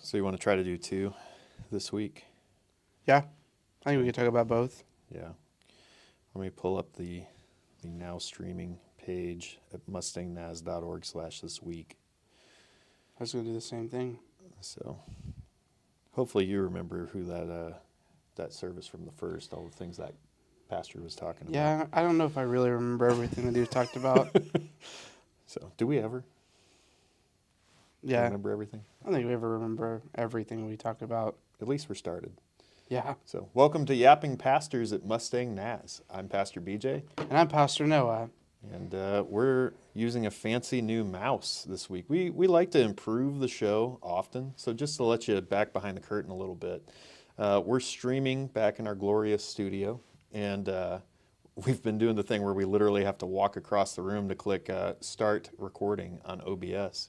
So you want to try to do two this week? Yeah, I think we could talk about both. Yeah. Let me pull up the now streaming page at mustangnaz.org/this week. I was going to do the same thing. So hopefully you remember who that service from the first, all the things that pastor was talking about. Yeah, I don't know if I really remember everything that he talked about. So do we ever Yeah, remember everything? I don't think we ever remember everything we talked about. At least we're started. Yeah, So welcome to Yapping Pastors at Mustang Naz. I'm Pastor BJ. and I'm Pastor Noah. And we're using a fancy new mouse this week. We like to improve the show often. So just to let you back behind the curtain a little bit, we're streaming back in our glorious studio. And we've been doing the thing where we literally have to walk across the room to click start recording on OBS.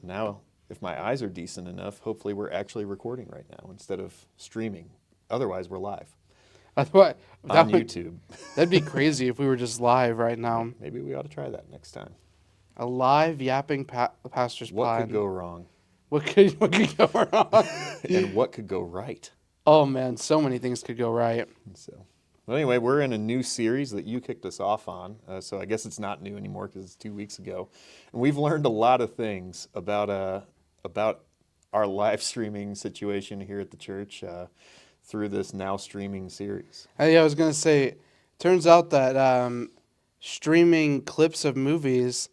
Now, if my eyes are decent enough, hopefully we're actually recording right now instead of streaming. Otherwise, we're live What? on YouTube. That'd be crazy if we were just live right now. Maybe we ought to try that next time. A live yapping pastor's What pod. could go wrong? What could go wrong? And what could go right? Oh man, so many things could go right. So, well, anyway, we're in a new series that you kicked us off on. So I guess it's not new anymore because it's 2 weeks ago, and we've learned a lot of things about our live streaming situation here at the church through this now streaming series. Hey, I was gonna say, turns out that streaming clips of movies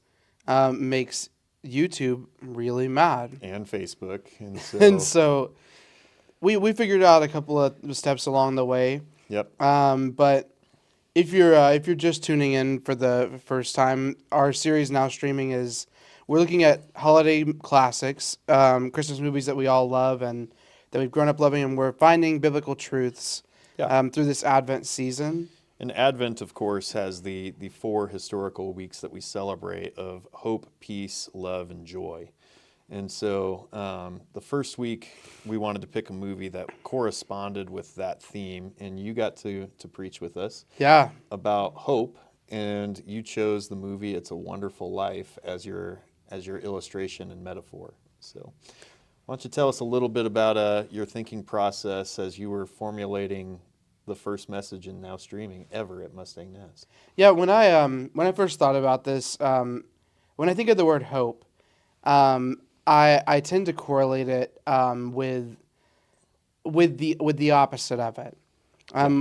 makes YouTube really mad, And Facebook, and so, and so we figured out a couple of steps along the way. yep, But if you're just tuning in for the first time, our series now streaming is we're looking at holiday classics, Christmas movies that we all love and that we've grown up loving, and we're finding biblical truths Yeah. through this Advent season. And Advent, of course, has the 4 historical weeks that we celebrate of hope, peace, love, and joy. And so the first week, we wanted to pick a movie that corresponded with that theme, and you got to preach with us Yeah, about hope, and you chose the movie It's a Wonderful Life as your illustration and metaphor. So why don't you tell us a little bit about your thinking process as you were formulating the first message and now streaming ever at Mustang Naz? yeah. When I first thought about this, when I think of the word hope, I tend to correlate it with the opposite of it.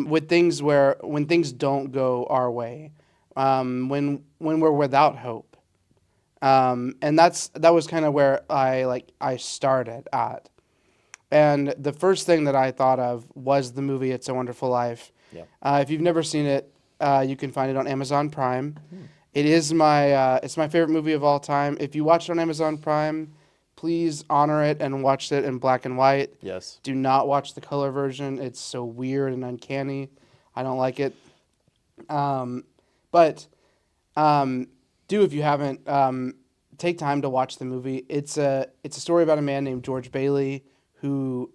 With things when things don't go our way, when we're without hope, and that was kind of where I started at. And the first thing that I thought of was the movie It's a Wonderful Life. Yeah. If you've never seen it, you can find it on Amazon Prime. It is it's my favorite movie of all time. If you watch it on Amazon Prime, please honor it and watch it in black and white. Yes. Do not watch the color version. It's so weird and uncanny. I don't like it. But do, if you haven't, take time to watch the movie. It's a story about a man named George Bailey who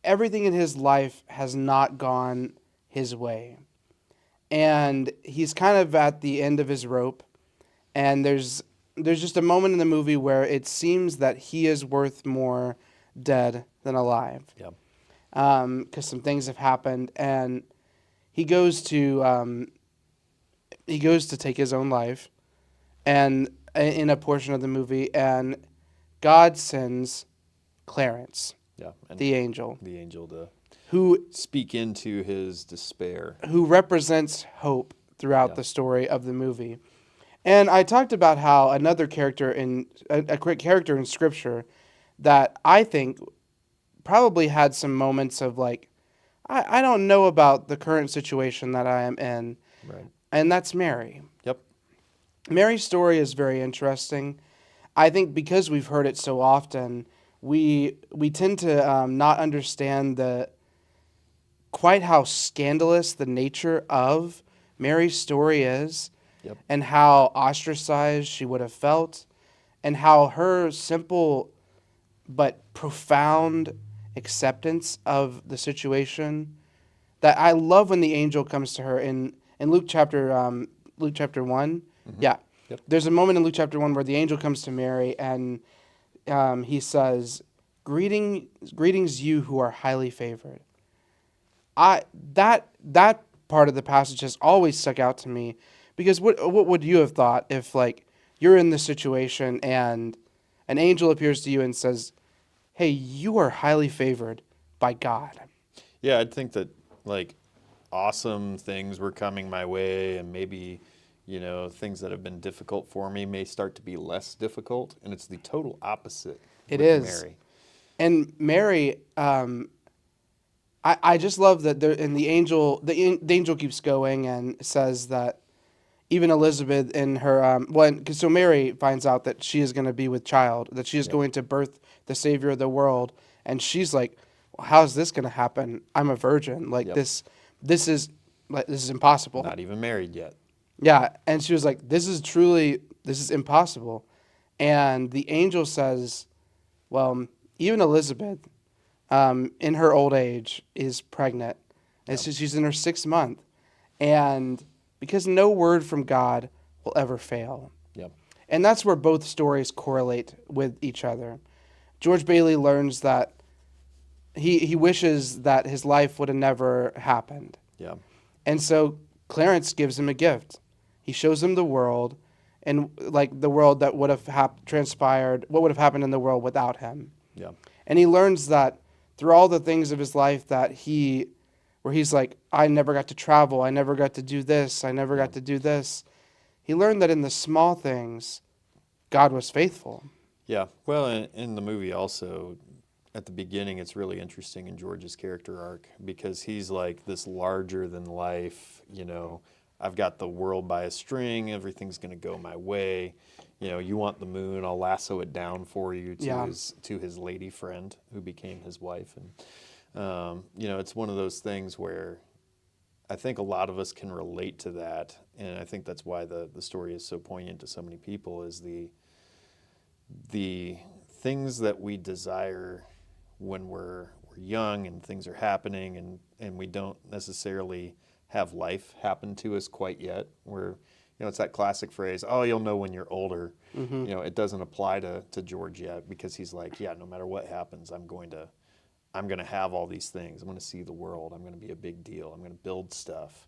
everything in his life has not gone his way. And he's kind of at the end of his rope. And there's just a moment in the movie where it seems that he is worth more dead than alive. Yeah. Because some things have happened, and he goes to take his own life, and in a portion of the movie, and God sends Clarence, Yeah. And the angel, the angel to who speak into his despair. represents hope throughout Yeah. the story of the movie. And I talked about how another character in a great character in Scripture that I think probably had some moments of like, I don't know about the current situation that I am in, Right. and that's Mary. Yep. Mary's story is very interesting. I think because we've heard it so often, we tend to not understand quite how scandalous the nature of Mary's story is. Yep. And how ostracized she would have felt, and how her simple but profound acceptance of the situation. That I love when the angel comes to her in Luke chapter 1. Mm-hmm. Yeah, Yep. there's a moment in Luke chapter 1 where the angel comes to Mary, and he says, greetings you who are highly favored. I that part of the passage has always stuck out to me, because what would you have thought if, like, you're in this situation and an angel appears to you and says, "Hey, you are highly favored by God." Yeah, I'd think that like awesome things were coming my way, and maybe, things that have been difficult for me may start to be less difficult. And it's the total opposite It with is. Mary. And Mary, I just love that there, and the angel keeps going and says that even Elizabeth in her cause so Mary finds out that she is going to be with child, that she is Yep. going to birth the Savior of the world, and she's like, well, how's this going to happen? I'm a virgin. Like, Yep. this is this is impossible. Not even married yet. Yeah, and she was like, this is impossible. And the angel says, well, even Elizabeth, in her old age, is pregnant. And Yep. she's in her 6th month. And because no word from God will ever fail. Yep. And that's where both stories correlate with each other. George Bailey learns that he wishes that his life would have never happened. Yep. And so Clarence gives him a gift. He shows him the world, and like the world that would have transpired, what would have happened in the world without him. Yep. And he learns that through all the things of his life where he's like, I never got to travel, I never got to do this, I never got to do this. He learned that in the small things, God was faithful. Yeah. Well, in the movie also, at the beginning, it's really interesting in George's character arc, because he's like this larger than life, I've got the world by a string, everything's going to go my way. You want the moon, I'll lasso it down for you, Yeah. to his lady friend who became his wife. And, it's one of those things where I think a lot of us can relate to that. And I think that's why the story is so poignant to so many people, is the things that we desire when we're young and things are happening, and we don't necessarily have life happen to us quite yet. It's that classic phrase, oh, you'll know when you're older. Mm-hmm. It doesn't apply to George yet, because he's like, yeah, no matter what happens, I'm going to have all these things. I'm going to see the world. I'm going to be a big deal. I'm going to build stuff.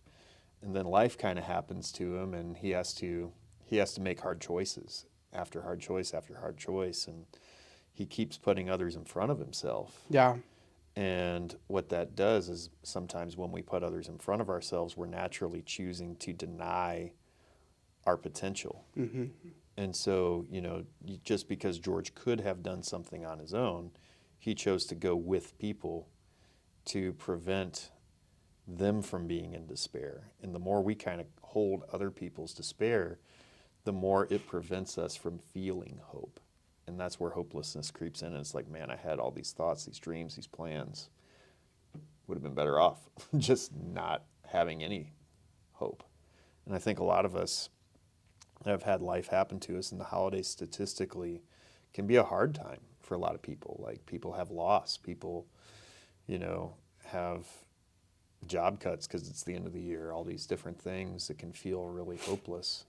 And then life kind of happens to him, and he has to make hard choices after hard choice after hard choice, and he keeps putting others in front of himself. Yeah. And what that does is, sometimes when we put others in front of ourselves, we're naturally choosing to deny our potential. Mm-hmm. And so, just because George could have done something on his own, he chose to go with people to prevent them from being in despair. And the more we kind of hold other people's despair, the more it prevents us from feeling hope. And that's where hopelessness creeps in. And it's like, man, I had all these thoughts, these dreams, these plans. Would have been better off just not having any hope. And I think a lot of us have had life happen to us, and the holidays statistically can be a hard time for a lot of people. Like, people have loss. People, have job cuts because it's the end of the year, all these different things that can feel really hopeless.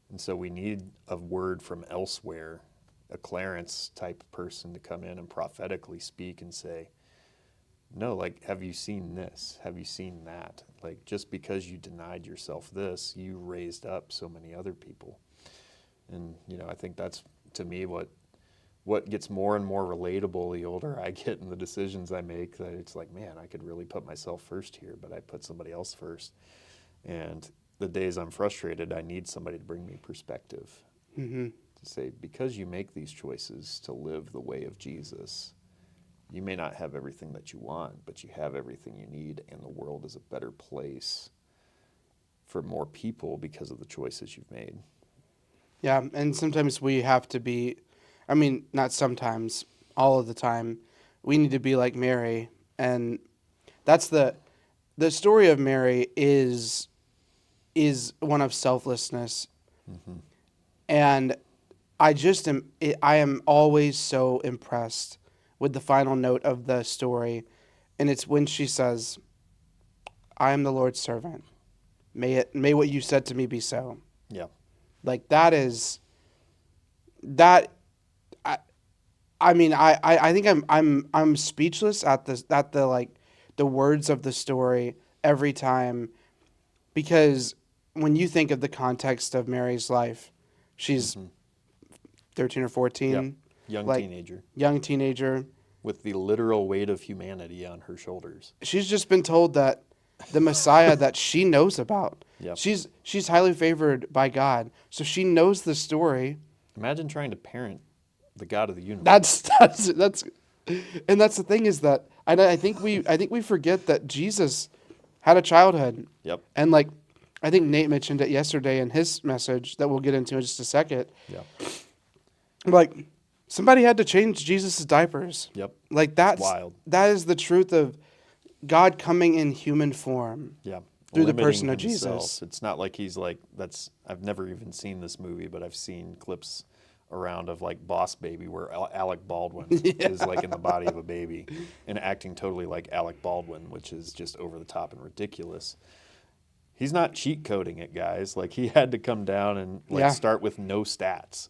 And so we need a word from elsewhere, a Clarence type person, to come in and prophetically speak and say, no, like, have you seen this? Have you seen that? Like, just because you denied yourself this, you raised up so many other people. And, I think that's, to me, what gets more and more relatable the older I get in the decisions I make, that it's like, man, I could really put myself first here, but I put somebody else first. And the days I'm frustrated, I need somebody to bring me perspective. Mm-hmm. To say, because you make these choices to live the way of Jesus, you may not have everything that you want, but you have everything you need, and the world is a better place for more people because of the choices you've made. Yeah, and sometimes we have to be, I mean, not sometimes, all of the time, we need to be like Mary. And that's the story of Mary is one of selflessness. Mm-hmm. And I am always so impressed with the final note of the story. And it's when she says, I am the Lord's servant. May what you said to me be so. Yeah. Like, that is, that, I mean, I think I'm speechless at the like the words of the story every time, because when you think of the context of Mary's life, she's Hmm. 13 or Yep. 14, Young like teenager young teenager. with the literal weight of humanity on her shoulders. She's just been told that the Messiah that she knows about. Yep. She's highly favored by God, so she knows the story. Imagine trying to parent the God of the That's universe. that's and that's the thing is that I think we forget that Jesus had a childhood. Yep. And like I think Nate mentioned it yesterday in his message that we'll get into in just a second. Yep. Like somebody had to change Jesus' diapers. Yep. Like It's wild. that is the truth of God coming in human form Yeah. through the Limiting person of himself. Jesus. It's not like he's like, that's, I've never even seen this movie, but I've seen clips around of like Boss Baby where Alec Baldwin is like in the body of a baby and acting totally like Alec Baldwin, which is just over the top and ridiculous. He's not cheat coding it, guys. Like he had to come down and like Yeah. start with no stats.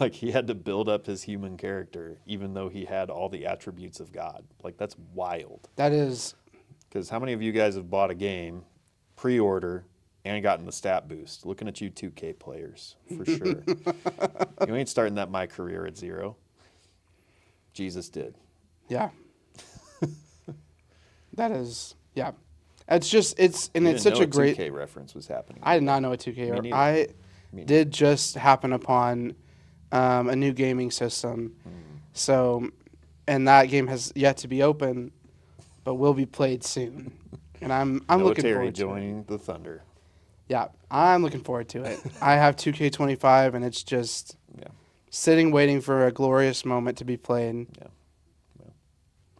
Like he had to build up his human character, even though he had all the attributes of God. Like that's wild. That is Because how many of you guys have bought a game, pre-order, and gotten the stat boost? Looking at you 2K players, for sure. You ain't starting that my career at 0. Jesus did. yeah. That is yeah. It's just it's You it's didn't such know a great 2K reference was happening. I did did not you? know what 2K Me are. neither. I Me neither. did just happen upon a new gaming system. So, and that game has yet to be open, but will be played soon. And I'm Noah looking Terry forward to it. joining the Thunder. Yeah, I'm looking forward to it. I have 2K25, and it's just Yeah, sitting waiting for a glorious moment to be played. yeah. Well,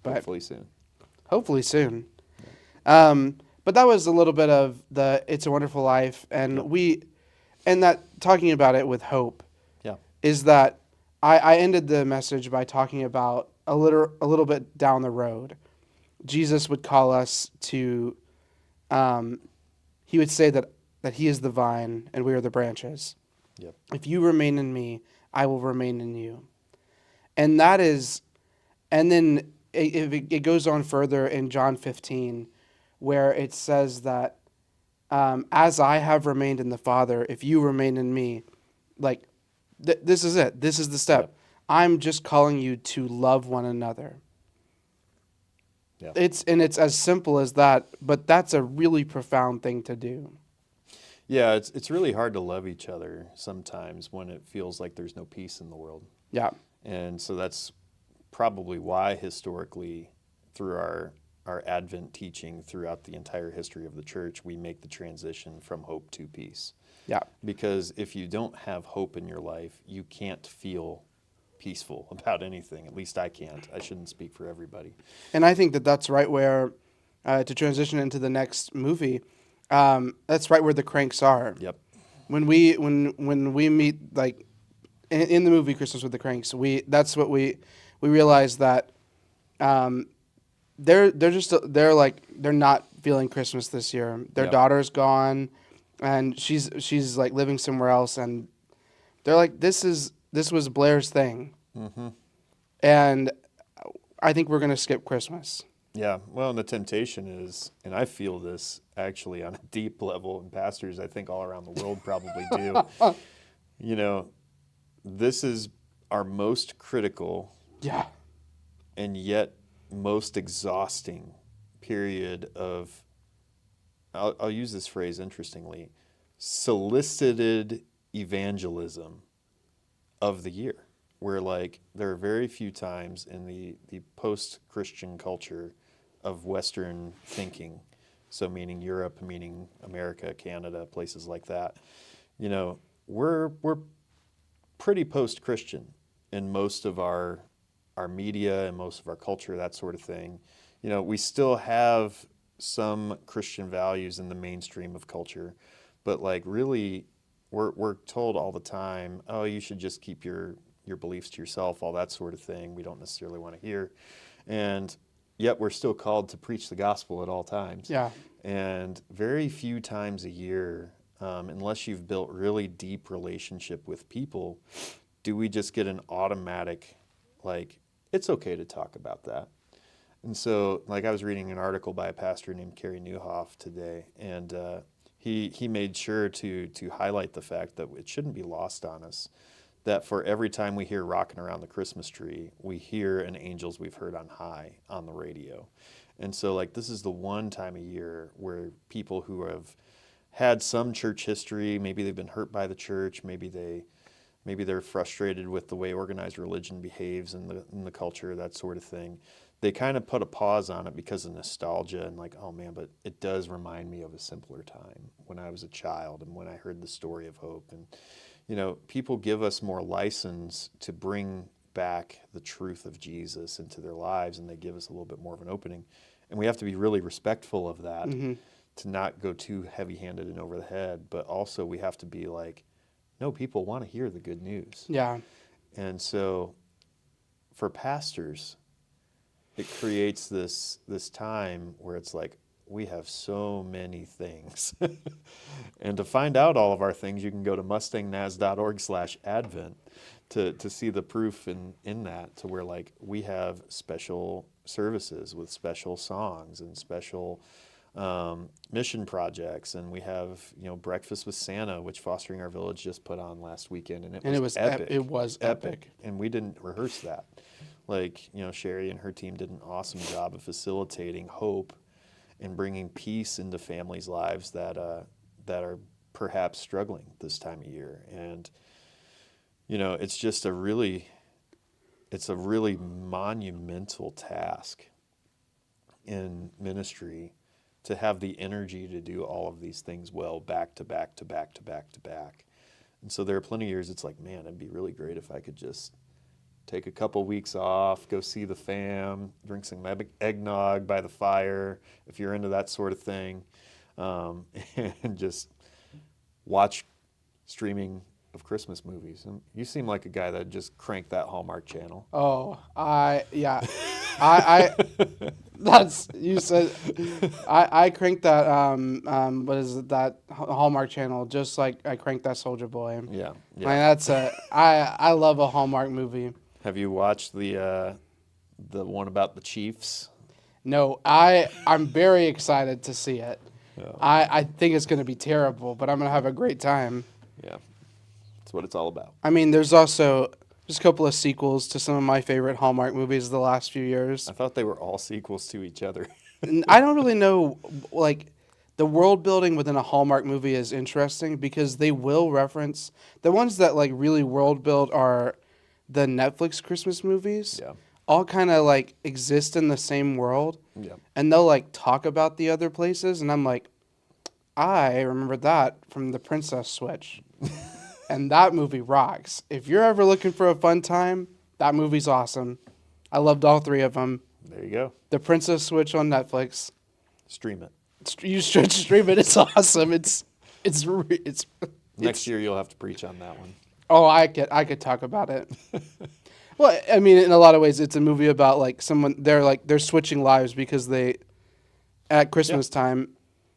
But hopefully soon. hopefully soon. But that was a little bit of the "It's a Wonderful Life," and Yep. and that talking about it with hope Yeah. is that I ended the message by talking about a little bit down the road. Jesus would call us to, he would say that he is the vine and we are the branches. Yep. If you remain in me, I will remain in you. And that is, and then it goes on further in John 15, where it says that as I have remained in the Father, if you remain in me, like this is it. This is the step. Yep. I'm just calling you to love one another. Yeah. It's as simple as that, but that's a really profound thing to do. Yeah, it's really hard to love each other sometimes when it feels like there's no peace in the world. Yeah. And so that's probably why historically through our Advent teaching throughout the entire history of the church, we make the transition from hope to peace. Yeah. Because if you don't have hope in your life, you can't feel peaceful about anything. At least I can't. I shouldn't speak for everybody. And I think that that's right where, to transition into the next movie, that's right where the cranks are. Yep. When we meet like in the movie Christmas with the Cranks, that's what we realize that they're not feeling Christmas this year. Their Yep. daughter's gone, and she's like living somewhere else, and they're like this was Blair's thing, Mm-hmm. and I think we're gonna skip Christmas. Yeah, well, and the temptation is, and I feel this actually on a deep level, and pastors I think all around the world probably do. You know, this is our most critical Yeah, and yet most exhausting period of, I'll use this phrase interestingly, solicited evangelism of the year, where like there are very few times in the post-Christian culture of Western thinking, so meaning Europe, meaning America, Canada, places like that, you know, we're pretty post-Christian in most of our media and most of our culture, that sort of thing. You know, we still have some Christian values in the mainstream of culture, but like really we're told all the time, oh, you should just keep your beliefs to yourself, all that sort of thing. We don't necessarily want to hear. And yet we're still called to preach the gospel at all times. yeah, And very few times a year, unless you've built really deep relationship with people, do we just get an automatic like, it's okay to talk about that. And so, like, I was reading an article by a pastor named Kerry Newhoff today, and he made sure to highlight the fact that it shouldn't be lost on us that for every time we hear Rocking Around the Christmas Tree, we hear an Angels We've Heard on High on the radio. And so, like, this is the one time a year where people who have had some church history, maybe they've been hurt by the church, maybe they're frustrated with the way organized religion behaves in the culture, that sort of thing. They kind of put a pause on it because of nostalgia and like, oh man, but it does remind me of a simpler time when I was a child and when I heard the story of hope. And, people give us more license to bring back the truth of Jesus into their lives, and they give us a little bit more of an opening. And we have to be really respectful of that, to not go too heavy-handed and over the head, but also we have to be like, no, people want to hear the good news. Yeah. And so for pastors, it creates this time where it's like, we have so many things. And to find out all of our things, you can go to mustangnaz.org/advent to see the proof in that, to where like we have special services with special songs and special mission projects, and we have Breakfast with Santa, which Fostering Our Village just put on last weekend, and it was epic. It was epic, and we didn't rehearse that. Like Sherry and her team did an awesome job of facilitating hope and bringing peace into families' lives that are perhaps struggling this time of year. And it's just a really monumental task in ministry to have the energy to do all of these things well, back to back to back to back to back. And so there are plenty of years it's like, man, it'd be really great if I could just take a couple weeks off, go see the fam, drink some eggnog by the fire, if you're into that sort of thing, and just watch streaming of Christmas movies. And you seem like a guy that just cranked that Hallmark channel. Oh, I that's, you said, I cranked that, what is it, that Hallmark channel, just like I cranked that Soldier Boy. Yeah. Like, I love a Hallmark movie. Have you watched the one about the Chiefs? No, I'm very excited to see it. Oh. I think it's going to be terrible, but I'm going to have a great time. Yeah, that's what it's all about. I mean, there's also just a couple of sequels to some of my favorite Hallmark movies of the last few years. I thought they were all sequels to each other. I don't really know, like, the world building within a Hallmark movie is interesting because they will reference, the ones that, like, really world build are the Netflix Christmas movies. Yeah. All kind of, like, exist in the same world. Yeah. And they'll, like, talk about the other places, and I'm like, I remember that from The Princess Switch. And that movie rocks. If you're ever looking for a fun time, that movie's awesome. I loved all three of them. There you go. The Princess Switch on Netflix. Stream it. You should stream it. It's awesome. It's Next year you'll have to preach on that one. Oh, I could talk about it. Well, I mean, in a lot of ways, it's a movie about like someone they're switching lives because at Christmas time,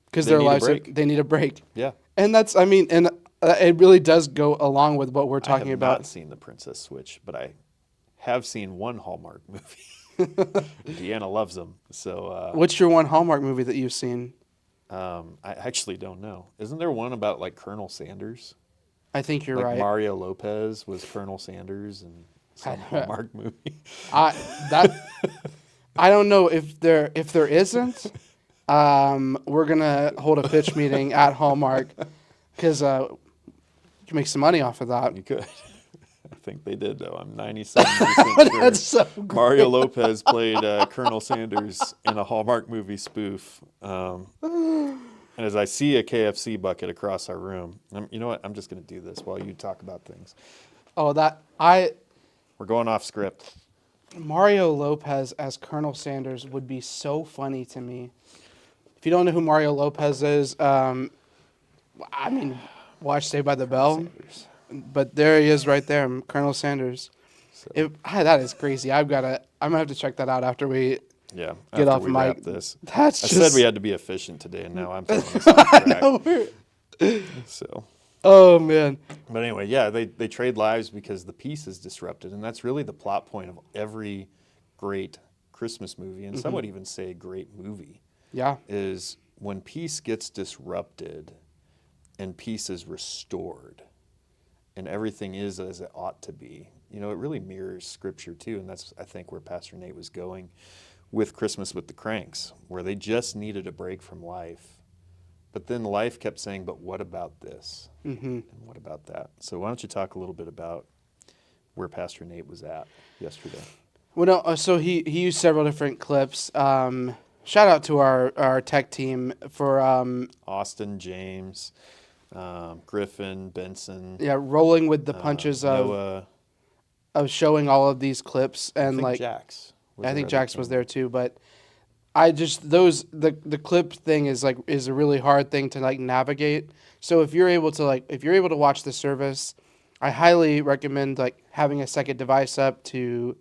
because their lives they need a break. Yeah. And that's, I mean, and it really does go along with what we're talking about. I have not seen The Princess Switch, but I have seen one Hallmark movie. Deanna loves them. So, what's your one Hallmark movie that you've seen? I actually don't know. Isn't there one about like Colonel Sanders? I think you're like right. Mario Lopez was Colonel Sanders in some Hallmark movie. I don't know if there isn't. We're gonna hold a pitch meeting at Hallmark because you can make some money off of that. You could. I think they did though. I'm 97% sure. That's so great. Mario Lopez played Colonel Sanders in a Hallmark movie spoof. And as I see a KFC bucket across our room, you know what? I'm just going to do this while you talk about things. Oh, We're going off script. Mario Lopez as Colonel Sanders would be so funny to me. If you don't know who Mario Lopez is, I mean, watch Saved by the Bell. Sanders. But there he is right there, Colonel Sanders. So. That is crazy. I'm going to have to check that out after we Yeah, get off we my. wrap this. I said we had to be efficient today, and now I'm throwing this off track. So Oh man. But anyway, yeah, they trade lives because the peace is disrupted. And that's really the plot point of every great Christmas movie. And some would even say great movie Yeah. is when peace gets disrupted and peace is restored and everything is as it ought to be. You know, it really mirrors scripture too. And that's, I think, where Pastor Nate was going with Christmas with the Cranks, where they just needed a break from life. But then life kept saying, but what about this? Mm-hmm. And what about that? So why don't you talk a little bit about where Pastor Nate was at yesterday? Well, no, so he used several different clips. Shout out to our tech team for Austin, James, Griffin, Benson, yeah, rolling with the punches Noah, of showing all of these clips, I and think like Jax was I our think other Jax was there cameraman. too, but I just the clip thing is a really hard thing to like navigate. So if you're able to watch the service, I highly recommend like having a second device up to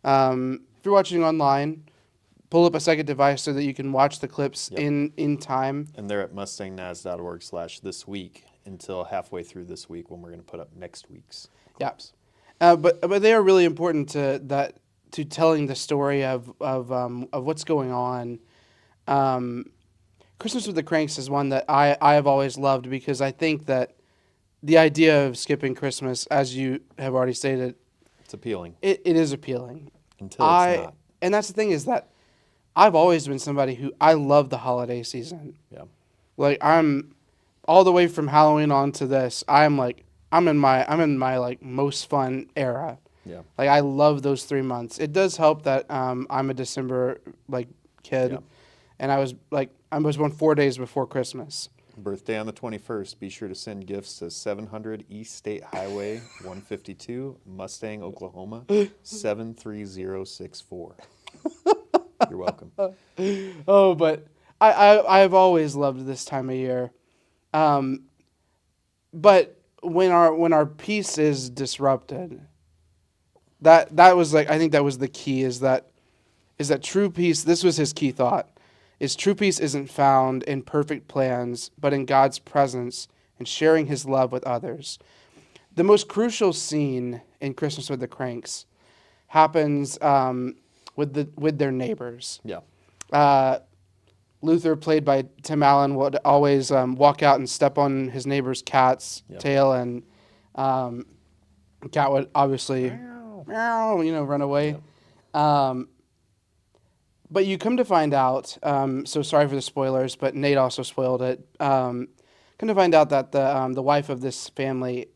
if you're watching online, pull up a second device so that you can watch the clips Yep. in time. And they're at mustangnaz.org/this week until halfway through this week when we're going to put up next week's Yeah. clips. But they are really important to telling the story of what's going on. Christmas with the Cranks is one that I have always loved because I think that the idea of skipping Christmas, as you have already stated, It's appealing it is appealing. until it's not. And that's the thing is that I've always been somebody who I love the holiday season. Yeah. Like I'm all the way from Halloween on to this. I'm in my like most fun era. Yeah. Like I love those 3 months. It does help that I'm a December like kid, Yeah. and I was born 4 days before Christmas. Birthday on the 21st. Be sure to send gifts to 700 East State Highway 152, Mustang, Oklahoma 73064. You're welcome. Oh, but I've always loved this time of year. Um, but when our peace is disrupted, that was like I think that was the key is that true peace. This was his key thought. Is true peace isn't found in perfect plans, but in God's presence and sharing His love with others. The most crucial scene in Christmas with the Cranks happens with their neighbors. Yeah. Luther, played by Tim Allen, would always walk out and step on his neighbor's cat's Yep. tail, and the cat would obviously meow, run away. Yep. But you come to find out, so sorry for the spoilers, but Nate also spoiled it. Come to find out that the wife of this family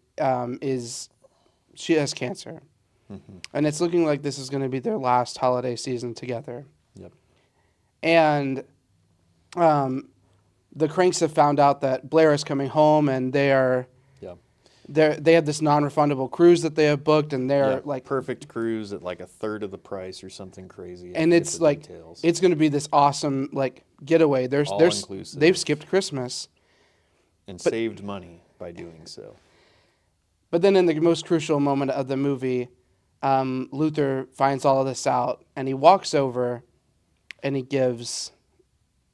she has cancer, and it's looking like this is going to be their last holiday season together. Yep. And the Cranks have found out that Blair is coming home, and they have this non-refundable cruise that they have booked, and they're Yeah. like Perfect cruise at like a third of the price or something crazy. I and forget it's the like details. it's going to be this awesome like getaway. All inclusive. They've skipped Christmas, and saved money by doing so. but then in the most crucial moment of the movie, Luther finds all of this out, and he walks over, and he gives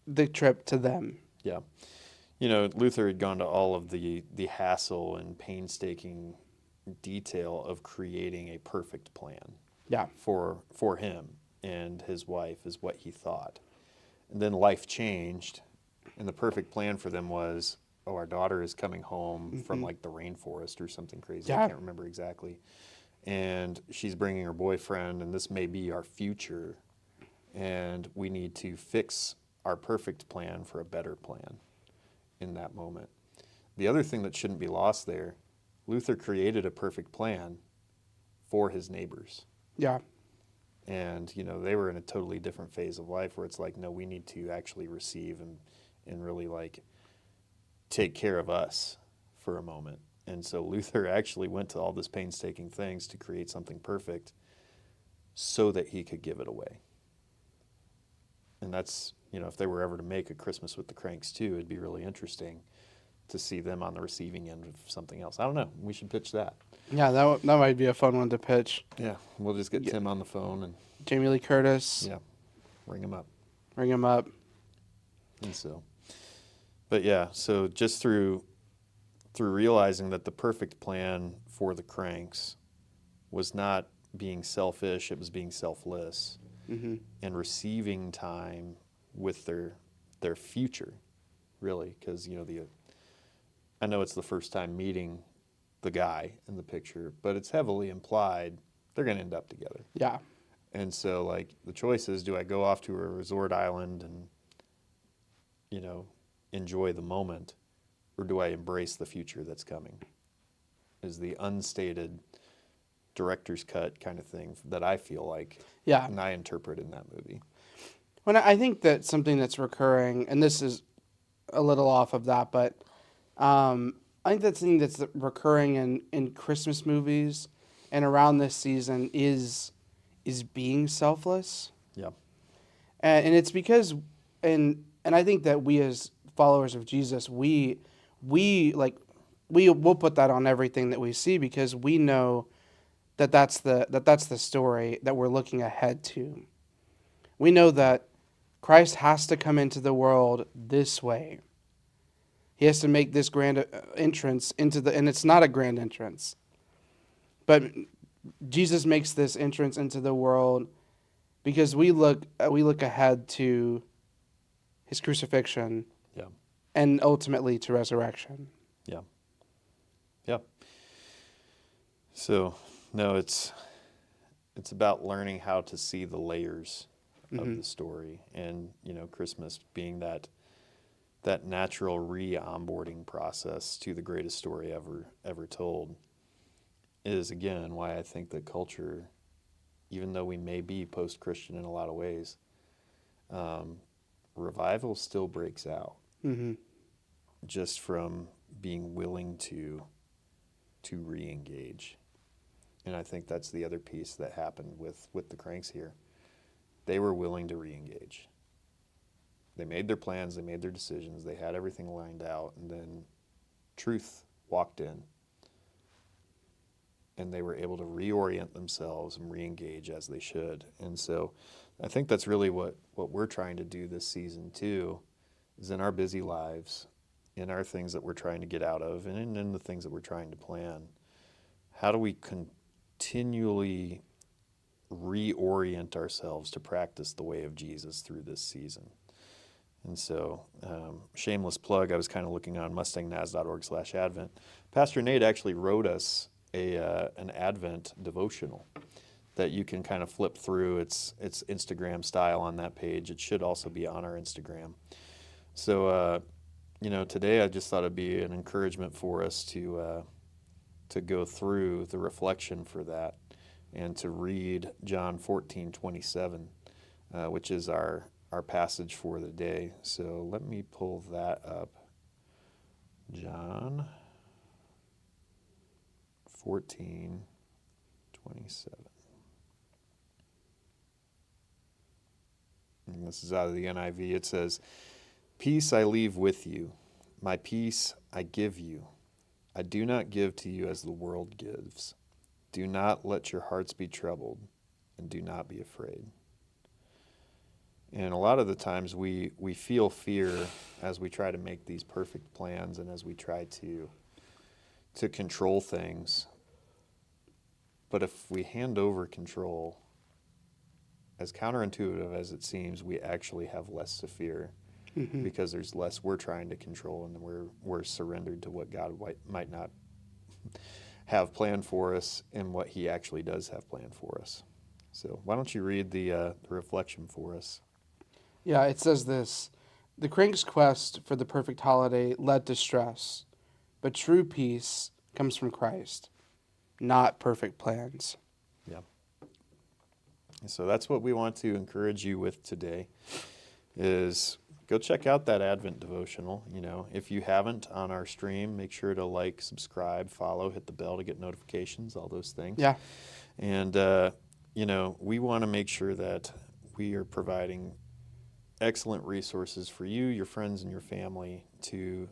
the trip to them. Yeah. You know, Luther had gone to all of the hassle and painstaking detail of creating a perfect plan Yeah, for him and his wife is what he thought. And then life changed, and the perfect plan for them was, oh, our daughter is coming home from like the rainforest or something crazy. Yeah. I can't remember exactly. And she's bringing her boyfriend, and this may be our future, and we need to fix our perfect plan for a better plan in that moment. The other thing that shouldn't be lost there, Luther created a perfect plan for his neighbors. yeah, And, you know, they were in a totally different phase of life where it's like, no, we need to actually receive and really like take care of us for a moment. And so Luther actually went to all this painstaking things to create something perfect so that he could give it away. And that's, you know, if they were ever to make a Christmas with the Cranks too, it'd be really interesting to see them on the receiving end of something else. I don't know. We should pitch that. yeah. That might be a fun one to pitch. Yeah, we'll just get Tim on the phone and Jamie Lee Curtis, yeah, ring him up. ring him up. And so, but yeah, so just through through realizing that the perfect plan for the Cranks was not being selfish, it was being selfless Mm-hmm. and receiving time with their future, really, because I know it's the first time meeting the guy in the picture, but it's heavily implied they're going to end up together. Yeah. And so, like, the choice is, do I go off to a resort island and, enjoy the moment, or do I embrace the future that's coming? Is the unstated director's cut kind of thing that I feel like, Yeah. and I interpret in that movie. When I think that something that's recurring, and this is a little off of that, but I think that something that's recurring in Christmas movies and around this season is being selfless. Yeah. And it's because and I think that we as followers of Jesus, we like we'll put that on everything that we see because we know that that's the story that we're looking ahead to. We know that Christ has to come into the world this way. He has to make this grand entrance into and it's not a grand entrance. But Jesus makes this entrance into the world because we look ahead to his crucifixion Yeah. and ultimately to resurrection. Yeah. Yeah. So, no, it's about learning how to see the layers of the story, and Christmas being that natural re-onboarding process to the greatest story ever told is again why I think that culture, even though we may be post-Christian in a lot of ways, revival still breaks out Mm-hmm. just from being willing to re-engage. And I think that's the other piece that happened with the Cranks here. They were willing to re-engage. They made their plans, they made their decisions, they had everything lined out, and then truth walked in. And they were able to reorient themselves and re-engage as they should. And so I think that's really what we're trying to do this season too, is in our busy lives, in our things that we're trying to get out of, and in the things that we're trying to plan. How do we continually reorient ourselves to practice the way of Jesus through this season? And so, shameless plug, I was kind of looking on mustangnaz.org/Advent. Pastor Nate actually wrote us an Advent devotional that you can kind of flip through. It's Instagram style on that page. It should also be on our Instagram. So, today I just thought it'd be an encouragement for us to go through the reflection for that and to read John 14:27, which is our passage for the day. So let me pull that up. John 14:27. And this is out of the NIV. It says, "Peace I leave with you, my peace I give you. I do not give to you as the world gives. Do not let your hearts be troubled, and do not be afraid." And a lot of the times we feel fear as we try to make these perfect plans and as we try to control things. But if we hand over control, as counterintuitive as it seems, we actually have less to fear Mm-hmm. because there's less we're trying to control, and we're surrendered to what God might not have planned for us and what he actually does have planned for us. So why don't you read the reflection for us? Yeah, it says this: the Crank's quest for the perfect holiday led to stress, but true peace comes from Christ, not perfect plans. Yeah. And so that's what we want to encourage you with today is go check out that Advent devotional. If you haven't on our stream, make sure to like, subscribe, follow, hit the bell to get notifications, all those things. Yeah. And, we want to make sure that we are providing excellent resources for you, your friends, and your family to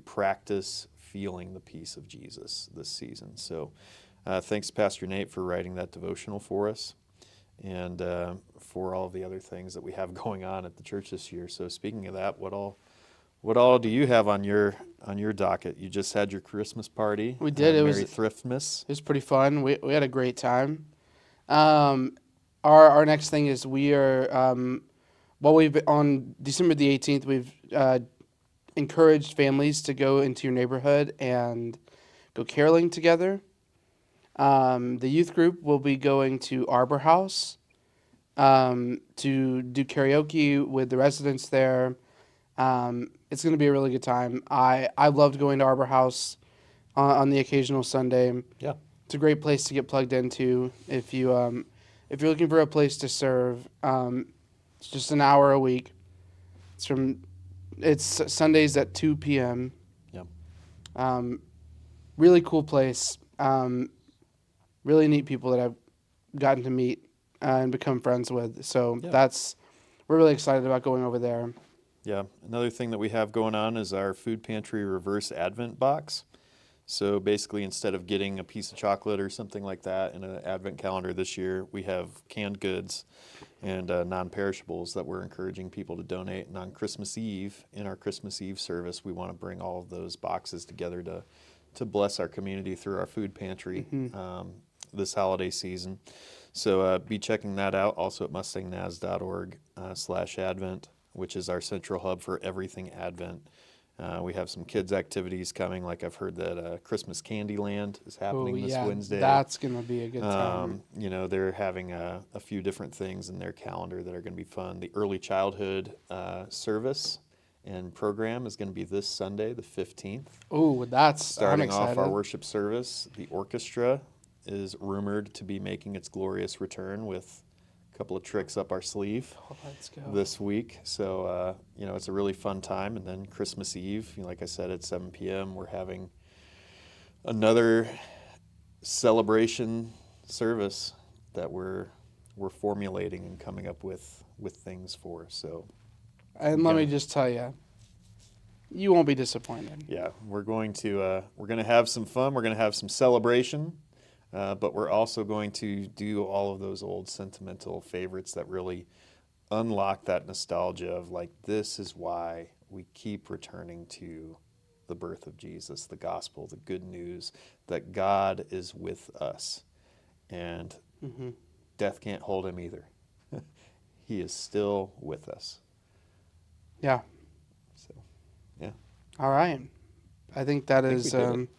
practice feeling the peace of Jesus this season. So thanks, Pastor Nate, for writing that devotional for us and for all of the other things that we have going on at the church this year. So speaking of that, what all What all do you have on your docket? You just had your Christmas party. We did. Merry Thriftmas. It was pretty fun. We had a great time. Um, our next thing is we are well, we've on December the 18th we've encouraged families to go into your neighborhood and go caroling together. The youth group will be going to Arbor House to do karaoke with the residents there. It's going to be a really good time. I loved going to Arbor House on the occasional Sunday. Yeah. It's a great place to get plugged into if you're looking for a place to serve. It's just an hour a week. It's Sundays at 2 p.m. Yeah. Really cool place. Really neat people that I've gotten to meet and become friends with. So Yeah. we're really excited about going over there. Yeah. Another thing that we have going on is our food pantry reverse advent box. So basically, instead of getting a piece of chocolate or something like that in an advent calendar this year, we have canned goods and non-perishables that we're encouraging people to donate. And on Christmas Eve, in our Christmas Eve service, we want to bring all of those boxes together to bless our community through our food pantry this holiday season. So be checking that out also at mustangnaz.org/Advent, which is our central hub for everything Advent. We have some kids' activities coming, like I've heard that Christmas Candyland is happening this Wednesday. That's going to be a good time. They're having a few different things in their calendar that are going to be fun. The early childhood service and program is going to be this Sunday, the 15th. Oh, I'm Starting off excited. our worship service, the orchestra is rumored to be making its glorious return with a couple of tricks up our sleeve Let's go. this week. So, it's a really fun time. And then Christmas Eve, like I said, at 7 p.m., we're having another celebration service that we're formulating and coming up with things for. So, And let me just tell you, you won't be disappointed. yeah, we're going to have some fun. We're going to have some celebration. But we're also going to do all of those old sentimental favorites that really unlock that nostalgia of like, this is why we keep returning to the birth of Jesus, the gospel, the good news that God is with us. And death can't hold him either. He is still with us. Yeah. So, yeah. All right. I think that is. we did it.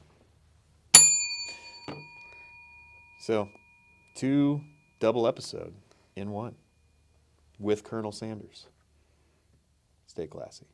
So, 2 double episode in one with Colonel Sanders. Stay classy.